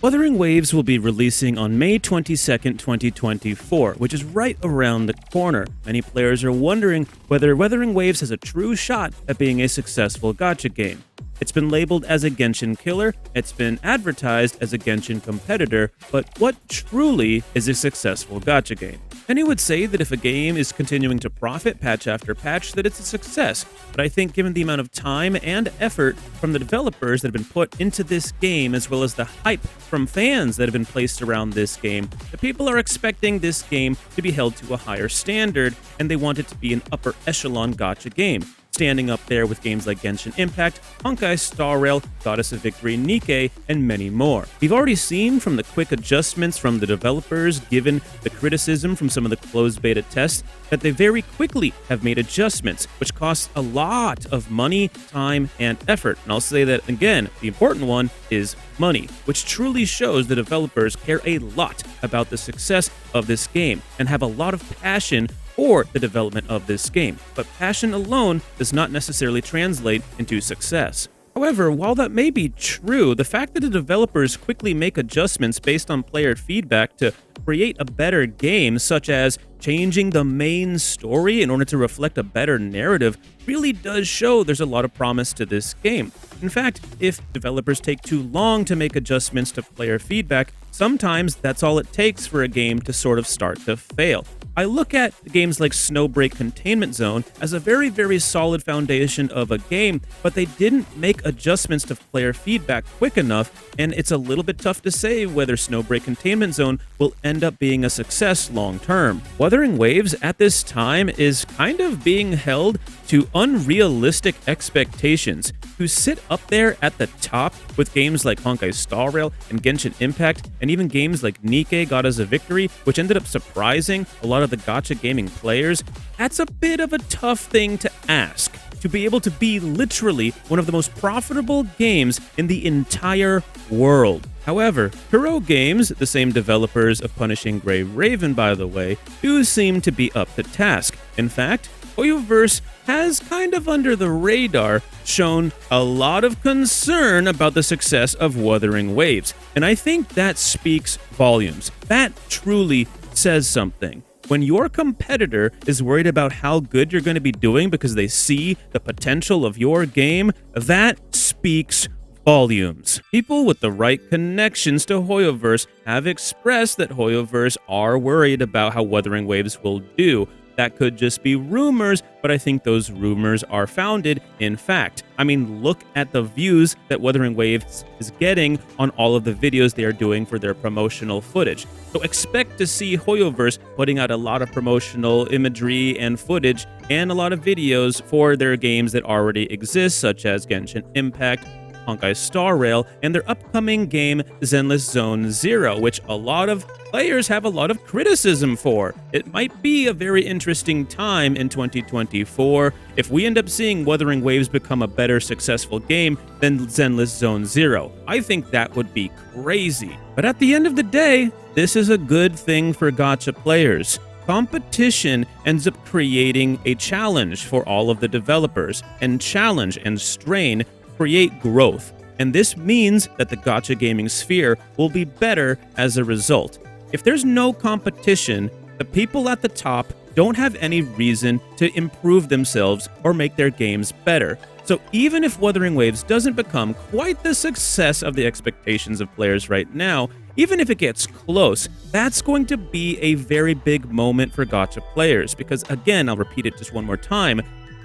Wuthering Waves will be releasing on May 22nd, 2024, which is right around the corner. Many players are wondering whether Wuthering Waves has a true shot at being a successful gacha game. It's been labeled as a Genshin killer, it's been advertised as a Genshin competitor, but what truly is a successful gacha game? Many would say that if a game is continuing to profit patch after patch, that it's a success. But I think given the amount of time and effort from the developers that have been put into this game, as well as the hype from fans that have been placed around this game, the people are expecting this game to be held to a higher standard, and they want it to be an upper echelon gacha game, standing up there with games like Genshin Impact, Honkai Star Rail, Goddess of Victory, Nikke, and many more. We've already seen from the quick adjustments from the developers, given the criticism from some of the closed beta tests, that they very quickly have made adjustments, which cost a lot of money, time, and effort. And I'll say that again, the important one is money, which truly shows the developers care a lot about the success of this game and have a lot of passion for the development of this game, but passion alone does not necessarily translate into success. However, while that may be true, the fact that the developers quickly make adjustments based on player feedback to create a better game, such as changing the main story in order to reflect a better narrative, really does show there's a lot of promise to this game. In fact, if developers take too long to make adjustments to player feedback, sometimes that's all it takes for a game to sort of start to fail. I look at games like Snowbreak Containment Zone as a very, very solid foundation of a game, but they didn't make adjustments to player feedback quick enough, and it's a little bit tough to say whether Snowbreak Containment Zone will end up being a success long term. Wuthering Waves at this time is kind of being held to unrealistic expectations. To sit up there at the top with games like Honkai Star Rail and Genshin Impact, and even games like Nikke, Goddess of Victory, which ended up surprising a lot of the gacha gaming players, that's a bit of a tough thing to ask. To be able to be literally one of the most profitable games in the entire world. However, Kuro Games, the same developers of Punishing Gray Raven by the way, do seem to be up to task. In fact, Hoyoverse has kind of under the radar shown a lot of concern about the success of Wuthering Waves, and I think that speaks volumes. That truly says something. When your competitor is worried about how good you're going to be doing because they see the potential of your game, that speaks volumes. People with the right connections to Hoyoverse have expressed that Hoyoverse are worried about how Wuthering Waves will do. That could just be rumors, but I think those rumors are founded in fact. I mean, look at the views that Wuthering Waves is getting on all of the videos they are doing for their promotional footage. So expect to see Hoyoverse putting out a lot of promotional imagery and footage and a lot of videos for their games that already exist, such as Genshin Impact, Honkai Star Rail, and their upcoming game Zenless Zone Zero, which a lot of players have a lot of criticism for. It might be a very interesting time in 2024 if we end up seeing Wuthering Waves become a better successful game than Zenless Zone Zero. I think that would be crazy. But at the end of the day, this is a good thing for gacha players. Competition ends up creating a challenge for all of the developers, and challenge and strain create growth, and this means that the gacha gaming sphere will be better as a result. If there's no competition, the people at the top don't have any reason to improve themselves or make their games better. So even if Wuthering Waves doesn't become quite the success of the expectations of players right now, even if it gets close, that's going to be a very big moment for gacha players, because again, I'll repeat it just one more time,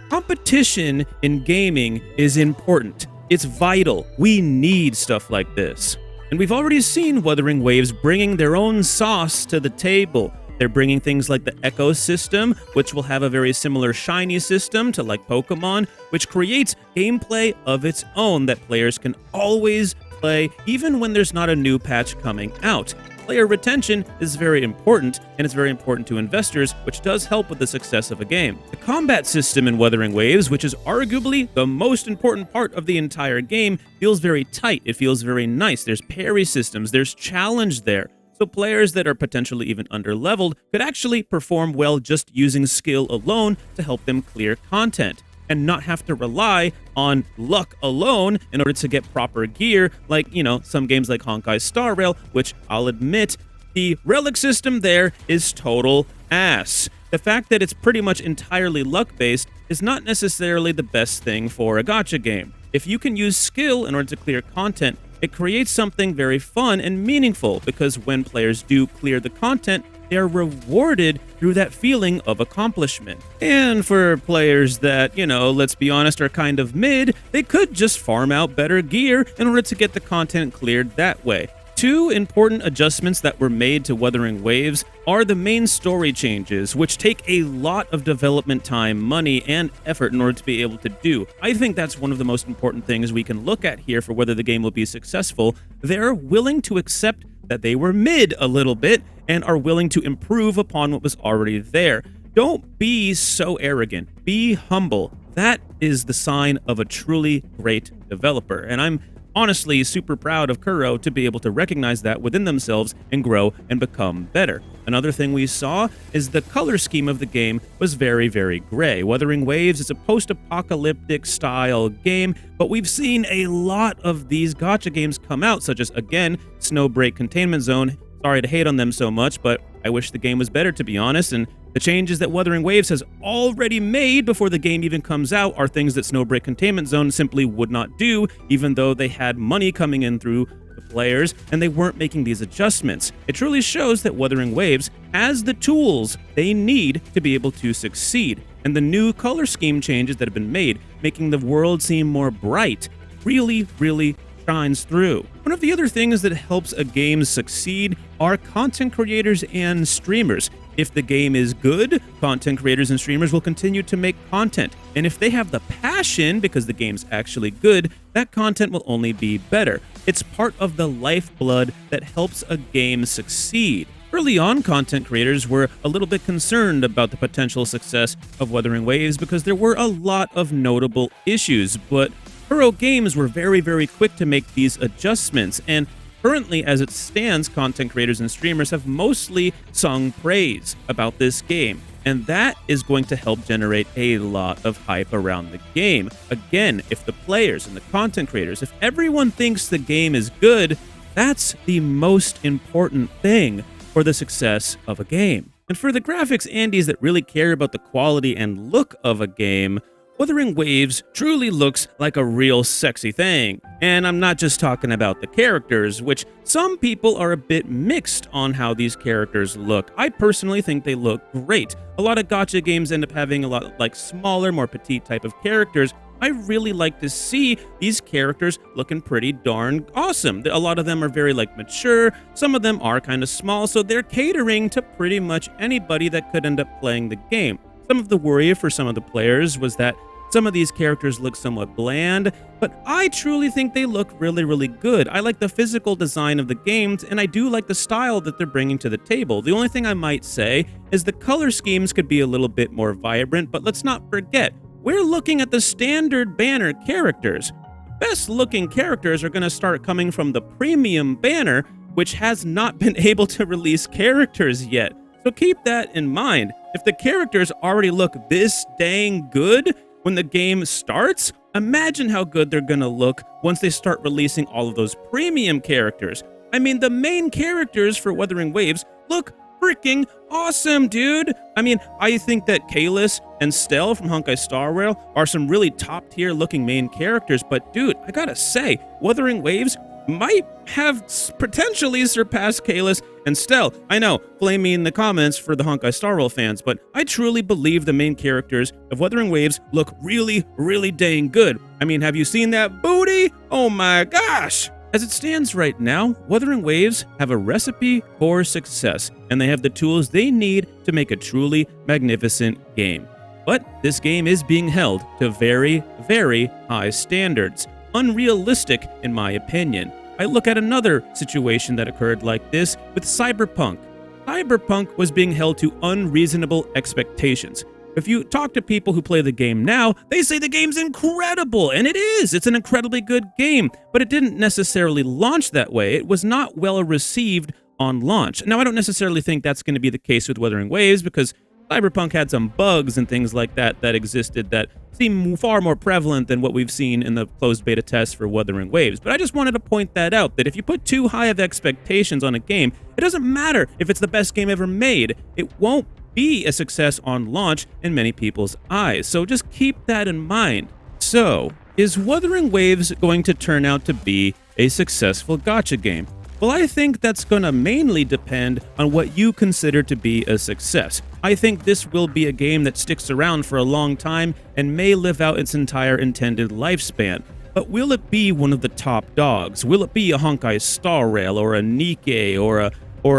competition in gaming is important. It's vital. We need stuff like this. And we've already seen Wuthering Waves bringing their own sauce to the table. They're bringing things like the Echo system, which will have a very similar shiny system to like Pokemon, which creates gameplay of its own that players can always play even when there's not a new patch coming out. Player retention is very important, and it's very important to investors, which does help with the success of a game. The combat system in Wuthering Waves, which is arguably the most important part of the entire game, feels very tight. It feels very nice. There's parry systems. There's challenge there. So players that are potentially even underleveled could actually perform well just using skill alone to help them clear content. and not have to rely on luck alone in order to get proper gear, like, some games like Honkai Star Rail, which I'll admit, the relic system there is total ass. The fact that it's pretty much entirely luck-based is not necessarily the best thing for a gacha game. If you can use skill in order to clear content, it creates something very fun and meaningful, because when players do clear the content, they are rewarded through that feeling of accomplishment. And for players that, let's be honest, are kind of mid, they could just farm out better gear in order to get the content cleared that way. Two important adjustments that were made to Wuthering Waves are the main story changes, which take a lot of development time, money, and effort in order to be able to do. I think that's one of the most important things we can look at here for whether the game will be successful. They're willing to accept that they were mid a little bit and are willing to improve upon what was already there. Don't be so arrogant. Be humble. That is the sign of a truly great developer. And I'm honestly super proud of Kuro to be able to recognize that within themselves and grow and become better. Another thing we saw is the color scheme of the game was very, very gray. Wuthering Waves is a post-apocalyptic style game, but we've seen a lot of these gacha games come out, such as, again, Snowbreak Containment Zone. Sorry to hate on them so much, but I wish the game was better, to be honest, and the changes that Wuthering Waves has already made before the game even comes out are things that Snowbreak Containment Zone simply would not do, even though they had money coming in through the players and they weren't making these adjustments. It truly shows that Wuthering Waves has the tools they need to be able to succeed. And the new color scheme changes that have been made, making the world seem more bright, really, really shines through. One of the other things that helps a game succeed are content creators and streamers. If the game is good, content creators and streamers will continue to make content. And if they have the passion, because the game's actually good, that content will only be better. It's part of the lifeblood that helps a game succeed. Early on, content creators were a little bit concerned about the potential success of Wuthering Waves because there were a lot of notable issues, but Kuro Games were very, very quick to make these adjustments, and currently, as it stands, content creators and streamers have mostly sung praise about this game, and that is going to help generate a lot of hype around the game. Again, if the players and the content creators, if everyone thinks the game is good, that's the most important thing for the success of a game. And for the graphics Andies that really care about the quality and look of a game, Wuthering Waves truly looks like a real sexy thing. And I'm not just talking about the characters, which some people are a bit mixed on how these characters look. I personally think they look great. A lot of gacha games end up having a lot like smaller, more petite type of characters. I really like to see these characters looking pretty darn awesome. A lot of them are very mature, some of them are kind of small, so they're catering to pretty much anybody that could end up playing the game. Some of the worry for some of the players was that some of these characters look somewhat bland, but I truly think they look really, really good. I like the physical design of the games, and I do like the style that they're bringing to the table. The only thing I might say is the color schemes could be a little bit more vibrant, but let's not forget, we're looking at the standard banner characters. The best looking characters are going to start coming from the premium banner, which has not been able to release characters yet. So keep that in mind. If the characters already look this dang good when the game starts, imagine how good they're gonna look once they start releasing all of those premium characters. I mean, the main characters for Wuthering Waves look freaking awesome, dude. I mean, I think that Kalis and Stell from Honkai Star Rail are some really top-tier looking main characters, but dude, I gotta say, Wuthering Waves might have potentially surpassed Kalis and Stell. I know, flame me in the comments for the Honkai Star Rail fans, but I truly believe the main characters of Wuthering Waves look really, really dang good. I mean, have you seen that booty? Oh my gosh! As it stands right now, Wuthering Waves have a recipe for success, and they have the tools they need to make a truly magnificent game. But this game is being held to very, very high standards. Unrealistic, in my opinion. I look at another situation that occurred like this with Cyberpunk. Cyberpunk was being held to unreasonable expectations. If you talk to people who play the game now, they say the game's incredible, and it is. It's an incredibly good game, but it didn't necessarily launch that way. It was not well received on launch. Now, I don't necessarily think that's going to be the case with Wuthering Waves because Cyberpunk had some bugs and things like that that existed that seem far more prevalent than what we've seen in the closed beta tests for Wuthering Waves. But I just wanted to point that out, that if you put too high of expectations on a game, it doesn't matter if it's the best game ever made. It won't be a success on launch in many people's eyes. So just keep that in mind. So, is Wuthering Waves going to turn out to be a successful gacha game? Well, I think that's going to mainly depend on what you consider to be a success. I think this will be a game that sticks around for a long time and may live out its entire intended lifespan. But will it be one of the top dogs? Will it be a Honkai Star Rail or a Nikkei or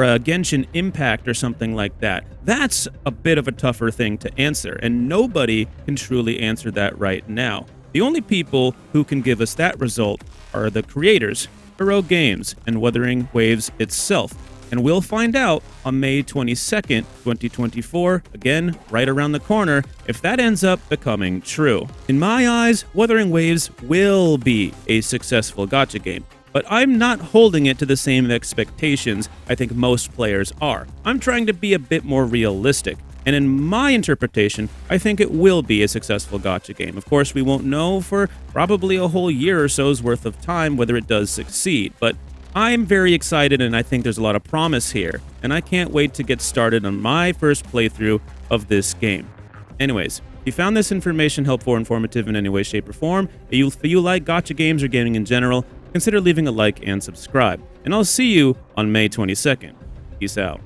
a Genshin Impact or something like that? That's a bit of a tougher thing to answer, and nobody can truly answer that right now. The only people who can give us that result are the creators, Heron Games, and Wuthering Waves itself. And we'll find out on May 22nd, 2024, again, right around the corner, if that ends up becoming true. In my eyes, Wuthering Waves will be a successful gacha game, but I'm not holding it to the same expectations I think most players are. I'm trying to be a bit more realistic. And in my interpretation, I think it will be a successful gacha game. Of course, we won't know for probably a whole year or so's worth of time whether it does succeed, but I'm very excited and I think there's a lot of promise here, and I can't wait to get started on my first playthrough of this game. Anyways, if you found this information helpful or informative in any way, shape, or form, if you like gacha games or gaming in general, consider leaving a like and subscribe. And I'll see you on May 22nd. Peace out.